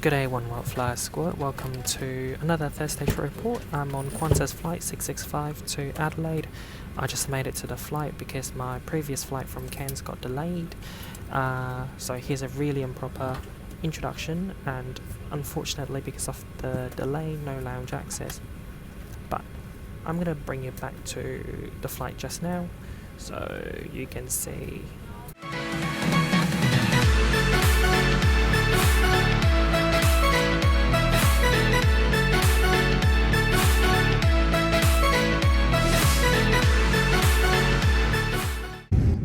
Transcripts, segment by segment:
Good day, YBBN. Welcome to another Thursday trip report. I'm on Qantas flight 665 to Adelaide. I just made it to the flight because my previous flight from Cairns got delayed. So here's a really improper introduction, and unfortunately because of the delay, no lounge access. But I'm going to bring you back to the flight just now so you can see.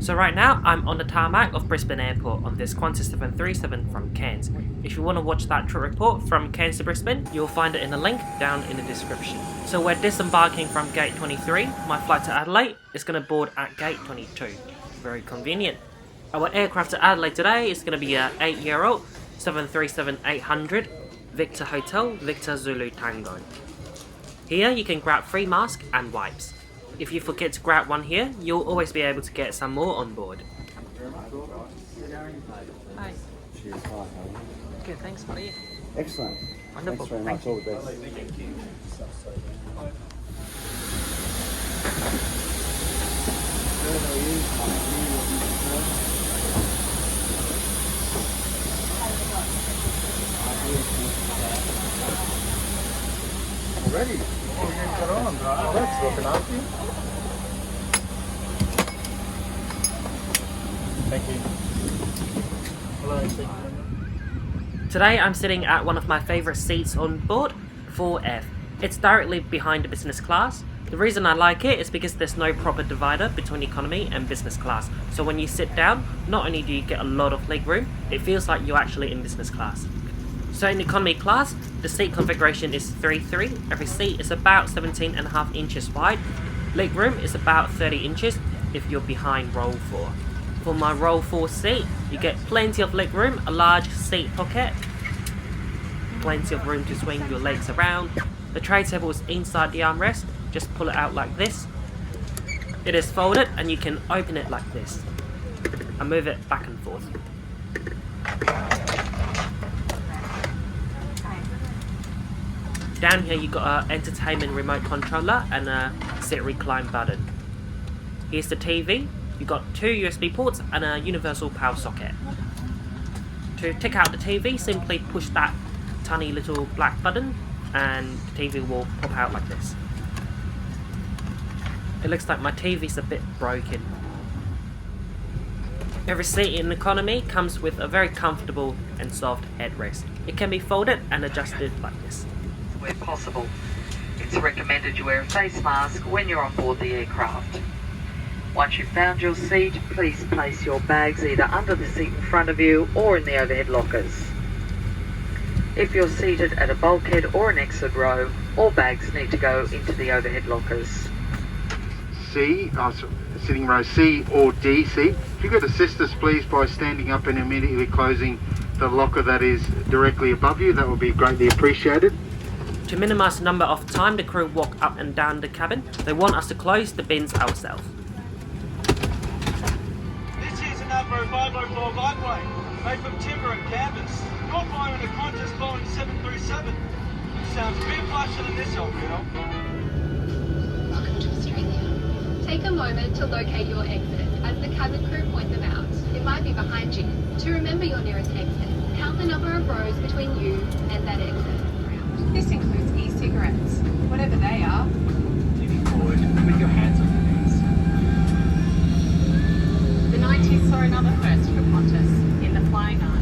So right now, I'm on the tarmac of Brisbane Airport on this Qantas 737 from Cairns. If you want to watch that trip report from Cairns to Brisbane, you'll find it in the link down in the description. So we're disembarking from gate 23. My flight to Adelaide is going to board at gate 22. Very convenient. Our aircraft to Adelaide today is going to be a 8-year-old 737-800 Victor Hotel Victor Zulu Tango. Here you can grab free mask and wipes. If you forget to grab one here, you'll always be able to get some more on board. Hi. Cheers. Hi. Good, thanks. How are you? Excellent. Wonderful. Thanks very much. All the best. Thank you. Already? Oh, you got on, bro. That's looking after you. Thank you. Hello, thank you. Today I'm sitting at one of my favourite seats on board, 4F. It's directly behind the business class. The reason I like it is because there's no proper divider between economy and business class. So when you sit down, not only do you get a lot of leg room, it feels like you're actually in business class. So in economy class, the seat configuration is 3-3. Every seat is about 17.5 inches wide. Leg room is about 30 inches if you're behind row 4. For my row 4 seat, you get plenty of leg room, a large seat pocket, plenty of room to swing your legs around. The tray table is inside the armrest, just pull it out like this. It is folded and you can open it like this and move it back and forth. Down here you got an entertainment remote controller and a sit recline button. Here's the TV. You got 2 USB ports and a universal power socket. To take out the TV, simply push that tiny little black button and the TV will pop out like this. It looks like my TV's a bit broken. Every seat in economy comes with a very comfortable and soft headrest. It can be folded and adjusted like this. Where possible, it's recommended you wear a face mask when you're on board the aircraft. Once you've found your seat, please place your bags either under the seat in front of you or in the overhead lockers. If you're seated at a bulkhead or an exit row, all bags need to go into the overhead lockers. Sitting row C or D seat. If you could assist us please by standing up and immediately closing the locker that is directly above you, that would be greatly appreciated. To minimise the number of time the crew walk up and down the cabin, they want us to close the bins ourselves. This is an Avro 504 biplane, made from timber and canvas. You're flying a Qantas Boeing 737. Sounds a bit flasher than this, Alfredo. Welcome to Australia. Take a moment to locate your exit as the cabin crew point them out. It might be behind you. To remember your nearest exit, count the number of rows between you and that exit. This includes e-cigarettes, whatever they are. Leaning forward with your hands on your knees. The 90s saw another first for Qantas in the Flying Eye.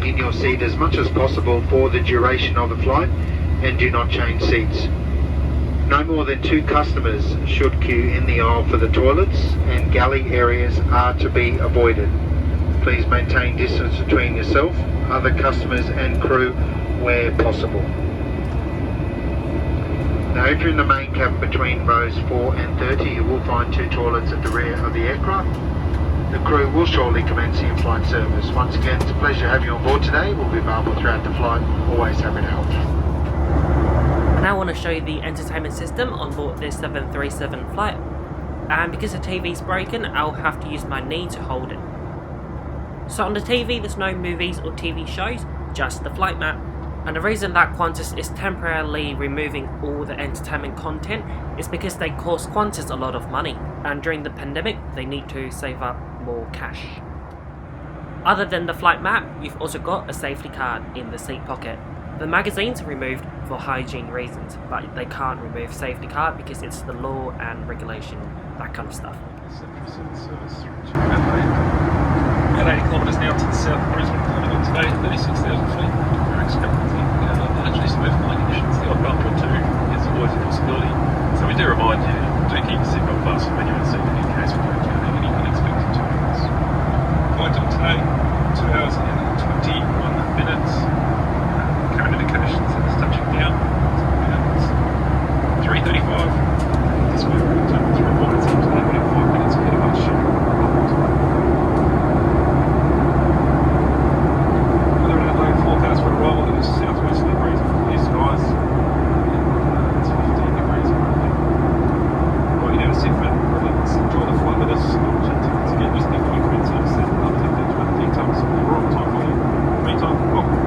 in your seat as much as possible for the duration of the flight, and do not change seats. No more than 2 customers should queue in the aisle for the toilets, and galley areas are to be avoided. Please maintain distance between yourself, other customers and crew where possible. Now if you're in the main cabin between rows 4 and 30, you will find 2 toilets at the rear of the aircraft. The crew will shortly commence the in-flight service. Once again, it's a pleasure having you on board today. We'll be available throughout the flight, always happy to help. I now want to show you the entertainment system on board this 737 flight, and because the TV's broken, I'll have to use my knee to hold it. So on the TV there's no movies or TV shows, just the flight map. And the reason that Qantas is temporarily removing all the entertainment content is because they cost Qantas a lot of money, and during the pandemic they need to save up more cash. Other than the flight map, you've also got a safety card in the seat pocket. The magazines are removed for hygiene reasons, but they can't remove safety card because it's the law and regulation, that kind of stuff. 737 service through Adelaide. At 80 kilometres now to the south of Brisbane, coming on today, 36,000 feet. We're expecting largely smooth flying conditions. The odd bump or 2 is always a possibility. So we do remind you, do keep your seatbelt fastened when you're in seat in case we don't encounter any unexpected turbulence. Flight time today, 2 hours and 21 minutes. Current indications that it's touching down. It's 3:35. This way we're going to turn through 4 minutes into about 5 minutes ahead of us. Weather in Adelaide forecast for a while. It is southwesterly breeze with clear skies. It's 15 degrees currently. Right, you have a seat for let's enjoy the flight with us. Again, just the equipment service and update the details. We're on time for you. Meantime, welcome.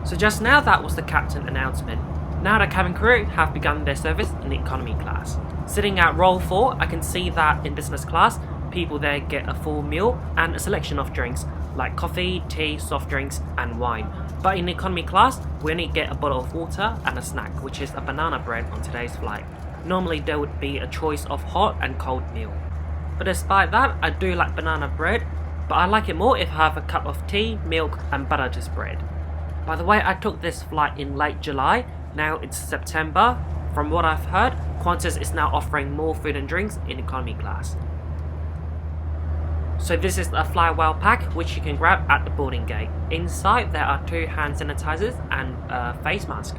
So just now that was the captain announcement. Now the cabin crew have begun their service in the economy class. Sitting at row 4, I can see that in business class, people there get a full meal and a selection of drinks like coffee, tea, soft drinks and wine. But in economy class, we only get a bottle of water and a snack, which is a banana bread on today's flight. Normally there would be a choice of hot and cold meal. But despite that, I do like banana bread, but I like it more if I have a cup of tea, milk and butter to spread. By the way, I took this flight in late July, now it's September. From what I've heard, Qantas is now offering more food and drinks in economy class. So this is a fly well pack which you can grab at the boarding gate. Inside there are 2 hand sanitizers and a face mask.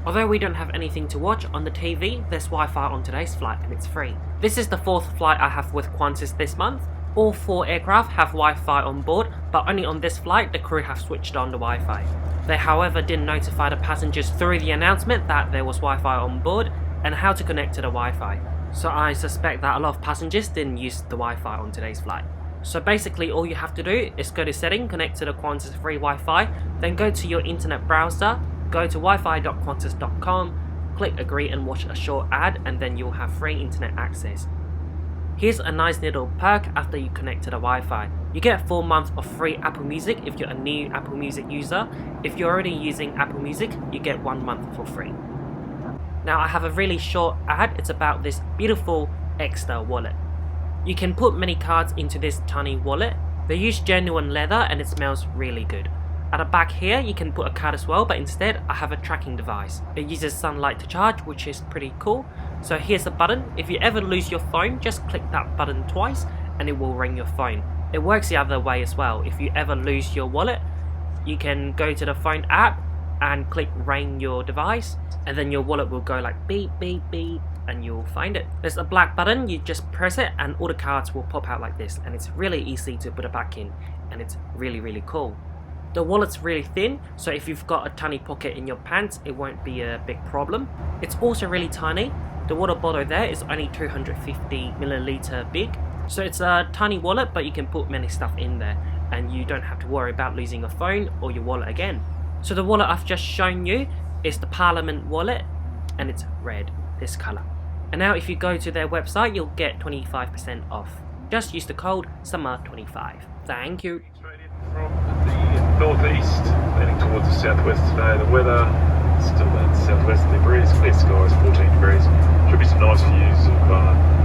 Although we don't have anything to watch on the TV, there's Wi-Fi on today's flight and it's free. This is the 4th flight I have with Qantas this month. All 4 aircraft have Wi-Fi on board, but only on this flight the crew have switched on the Wi-Fi. They however didn't notify the passengers through the announcement that there was Wi-Fi on board and how to connect to the Wi-Fi. So I suspect that a lot of passengers didn't use the Wi-Fi on today's flight. So basically all you have to do is go to setting, connect to the Qantas free Wi-Fi, then go to your internet browser, go to wifi.qantas.com, click agree and watch a short ad, and then you'll have free internet access. Here's a nice little perk after you connect to the Wi-Fi. You get 4 months of free Apple Music if you're a new Apple Music user. If you're already using Apple Music, you get 1 month for free. Now I have a really short ad, it's about this beautiful extra wallet. You can put many cards into this tiny wallet. They use genuine leather and it smells really good. At the back here you can put a card as well, but instead I have a tracking device. It uses sunlight to charge, which is pretty cool. So here's a button. If you ever lose your phone, just click that button twice and it will ring your phone. It works the other way as well. If you ever lose your wallet, you can go to the phone app and click ring your device, and then your wallet will go like beep beep beep and you'll find it. There's a black button, you just press it and all the cards will pop out like this, and it's really easy to put it back in, and it's really cool. The wallet's really thin, so if you've got a tiny pocket in your pants, it won't be a big problem. It's also really tiny. The water bottle there is only 250ml big, so it's a tiny wallet, but you can put many stuff in there, and you don't have to worry about losing your phone or your wallet again. So the wallet I've just shown you is the Parliament wallet, and it's red, this colour. And now if you go to their website, you'll get 25% off. Just use the code SUMMER25. Thank you. From the northeast, heading towards the southwest today. The weather, still that southwesterly breeze, clear skies, 14 degrees. Should be some nice views of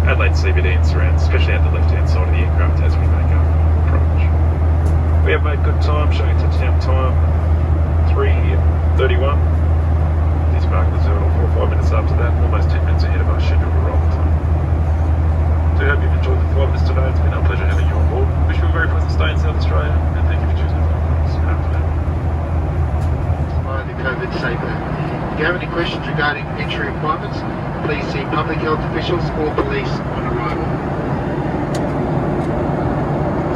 Adelaide CBD and surrounds, especially at the left-hand side of the aircraft as we make up. We have made good time, showing touchdown time 3:31. Disembarking is 4 or 5 minutes after that, almost 10 minutes ahead of our scheduled arrival time. So I hope you've enjoyed the flight with us today. It's been our pleasure having you on board. Wish you a very pleasant stay in South Australia, and thank you for choosing to fly with us. Have a good day. By the COVID safer. If you have any questions regarding entry requirements, please see public health officials or police on arrival.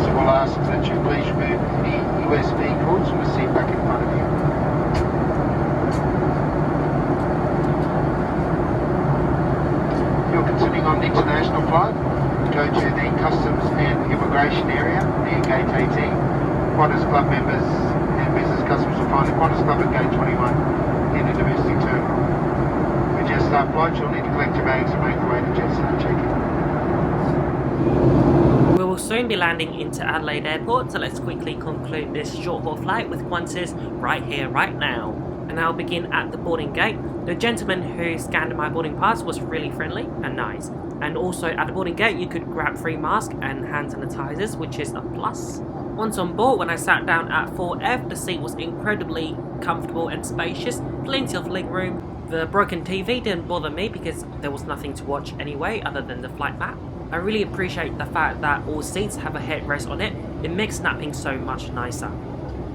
So we'll ask that you please remove any USB cords from the seat back in front of you. If you're continuing on the international flight, go to the Customs and Immigration area near Gate 18. Qantas Club members and business customers will find the Qantas Club at Gate 21 in the domestic terminal. For Jetstar flights, you'll need to collect your bags and make your way to Jetstar check-in. We will soon be landing into Adelaide Airport, so let's quickly conclude this short haul flight with Qantas right here, right now. And I'll begin at the boarding gate. The gentleman who scanned my boarding pass was really friendly and nice. And also at the boarding gate you could grab free masks and hand sanitizers, which is a plus. Once on board, when I sat down at 4F, the seat was incredibly comfortable and spacious, plenty of leg room. The broken TV didn't bother me because there was nothing to watch anyway other than the flight map. I really appreciate the fact that all seats have a headrest on it. It makes napping so much nicer.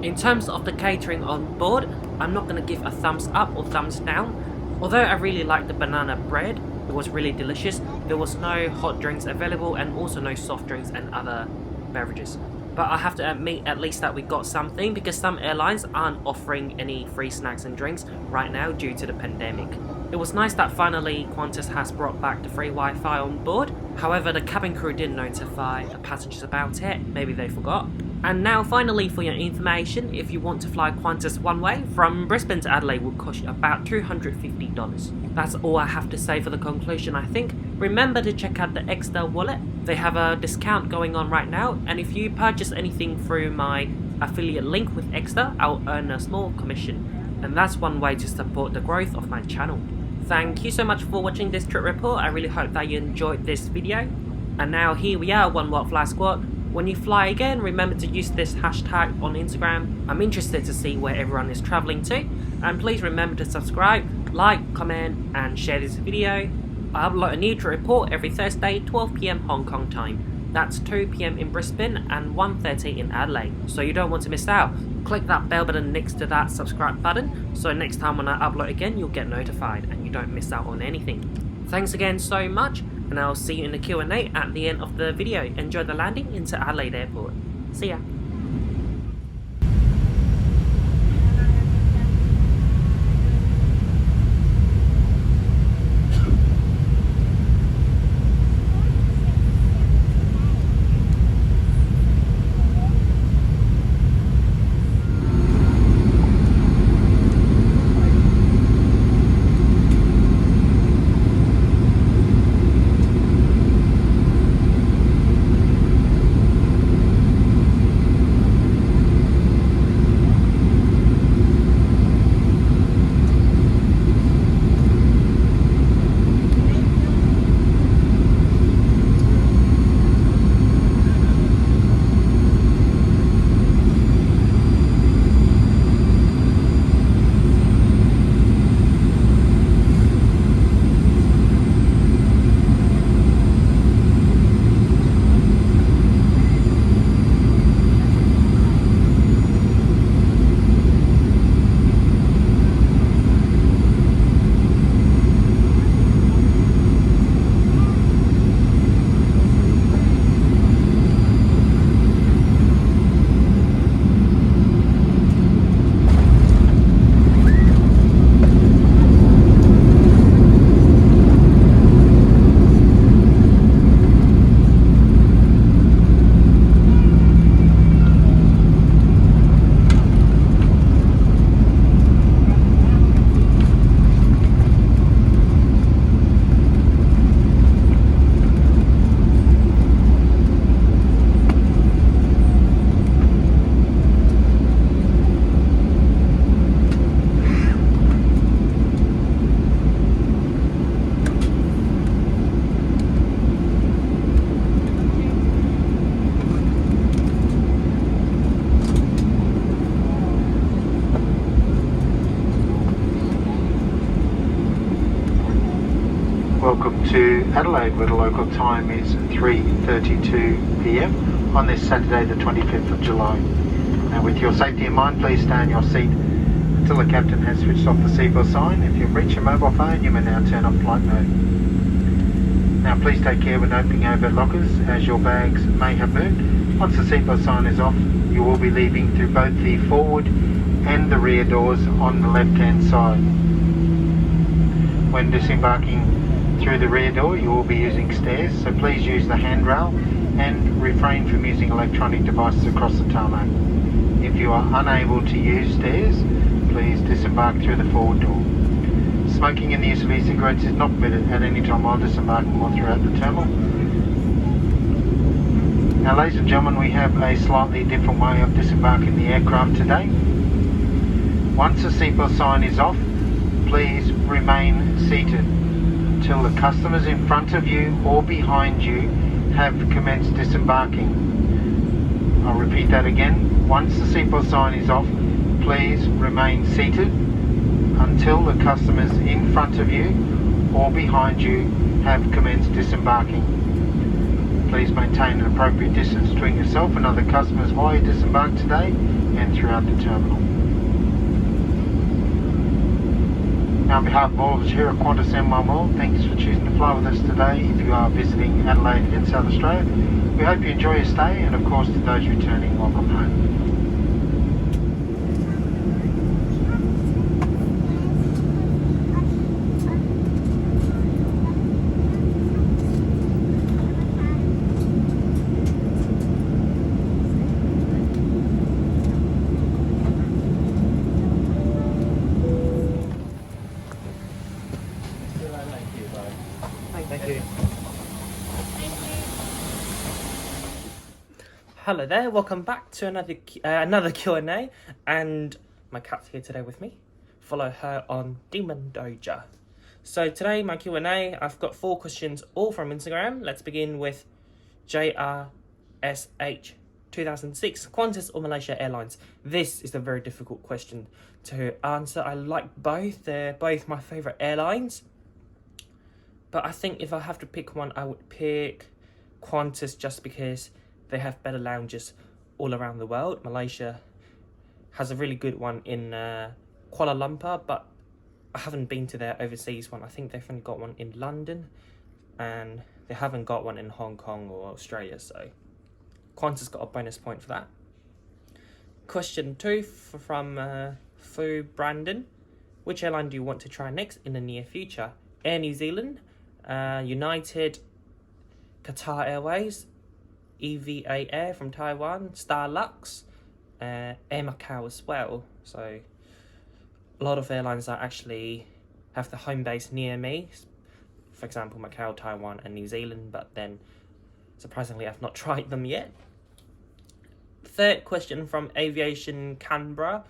In terms of the catering on board, I'm not going to give a thumbs up or thumbs down. Although I really liked the banana bread, it was really delicious. There was no hot drinks available and also no soft drinks and other beverages. But I have to admit at least that we got something, because some airlines aren't offering any free snacks and drinks right now due to the pandemic. It was nice that finally Qantas has brought back the free Wi-Fi on board. However, the cabin crew didn't notify the passengers about it, maybe they forgot. And now finally, for your information, if you want to fly Qantas one way from Brisbane to Adelaide will cost you about $250. That's all I have to say for the conclusion, I think. Remember to check out the Extra wallet. They have a discount going on right now, and if you purchase anything through my affiliate link with Extra, I'll earn a small commission. And that's one way to support the growth of my channel. Thank you so much for watching this trip report. I really hope that you enjoyed this video. And now here we are, YBBN. When you fly again, remember to use this hashtag on Instagram. I'm interested to see where everyone is traveling to. And please remember to subscribe, like, comment and share this video. I upload a new trip report every Thursday, 12 PM Hong Kong time. That's 2 PM in Brisbane and 1:30 in Adelaide. So you don't want to miss out. Click that bell button next to that subscribe button, so next time when I upload again you'll get notified and you don't miss out on anything. Thanks again so much, and I'll see you in the Q&A at the end of the video. Enjoy the landing into Adelaide Airport. See ya. Welcome to Adelaide, where the local time is 3:32 p.m. on this Saturday the 25th of July. Now, with your safety in mind, please stay in your seat until the captain has switched off the seatbelt sign. If you've reached your mobile phone, you may now turn off flight mode. Now, please take care when opening overhead lockers, as your bags may have moved. Once the seatbelt sign is off, you will be leaving through both the forward and the rear doors on the left-hand side. When disembarking through the rear door, you will be using stairs, so please use the handrail and refrain from using electronic devices across the tarmac. If you are unable to use stairs, please disembark through the forward door. Smoking and the use of e-cigarettes is not permitted at any time while disembarking or throughout the terminal. Now, ladies and gentlemen, we have a slightly different way of disembarking the aircraft today. Once the seatbelt sign is off, please remain seated until the customers in front of you or behind you have commenced disembarking. I'll repeat that again. Once the seatbelt sign is off, please remain seated until the customers in front of you or behind you have commenced disembarking. Please maintain an appropriate distance between yourself and other customers while you disembark today and throughout the terminal. Now, on behalf of all of us here at Qantas M1 thanks for choosing to fly with us today. If you are visiting Adelaide in South Australia, we hope you enjoy your stay, and of course to those returning, welcome home. Thank you. Hello there, welcome back to another Q&A, and my cat's here today with me. Follow her on Demon Doja. So today, my Q&A, I've got 4 questions, all from Instagram. Let's begin with JRSH2006, Qantas or Malaysia Airlines. This is a very difficult question to answer. I like both, they're both my favourite airlines. But I think if I have to pick one, I would pick Qantas just because they have better lounges all around the world. Malaysia has a really good one in Kuala Lumpur, but I haven't been to their overseas one. I think they've only got one in London, and they haven't got one in Hong Kong or Australia, so Qantas got a bonus point for that. Question 2 from Fu Brandon. Which airline do you want to try next in the near future? Air New Zealand, United, Qatar Airways, EVA Air from Taiwan, Starlux, Air Macau as well. So a lot of airlines that actually have the home base near me, for example Macau, Taiwan and New Zealand, but then surprisingly I've not tried them yet. Third question from Aviation Canberra.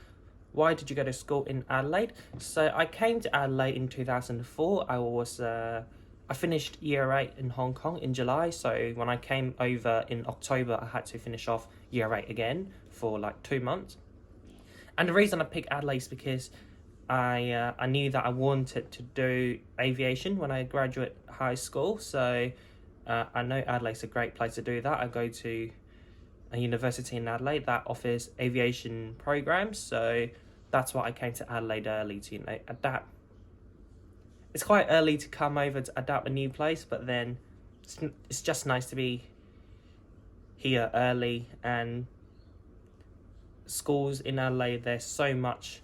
Why did you go to school in Adelaide? So I came to Adelaide in 2004. I finished year 8 in Hong Kong in July. So when I came over in October, I had to finish off year 8 again for like 2 months. And the reason I picked Adelaide is because I knew that I wanted to do aviation when I graduate high school. So I know Adelaide's a great place to do that. I go to a university in Adelaide that offers aviation programs, so that's why I came to Adelaide early to adapt. It's quite early to come over to adapt a new place, but then it's just nice to be here early. And schools in Adelaide, they're so much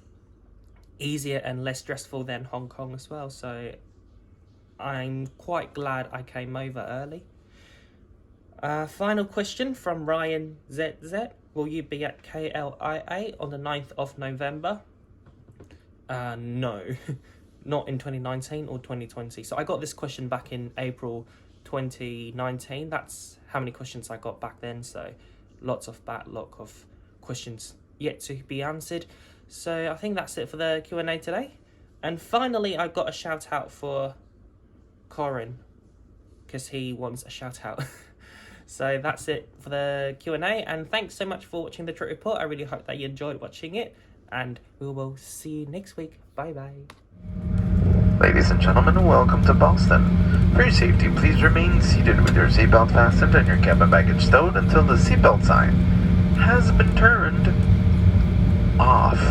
easier and less stressful than Hong Kong as well, so I'm quite glad I came over early. Final question from Ryan ZZ. Will you be at KLIA on the 9th of November? No, not in 2019 or 2020. So I got this question back in April 2019. That's how many questions I got back then. So lots of backlog of questions yet to be answered. So I think that's it for the Q&A today. And finally, I got a shout out for Corin, because he wants a shout out. So that's it for the Q&A, and thanks so much for watching the Trip Report. I really hope that you enjoyed watching it, and we will see you next week. Bye bye. Ladies and gentlemen, welcome to Boston. For your safety, please remain seated with your seatbelt fastened and your cabin baggage stowed until the seatbelt sign has been turned off.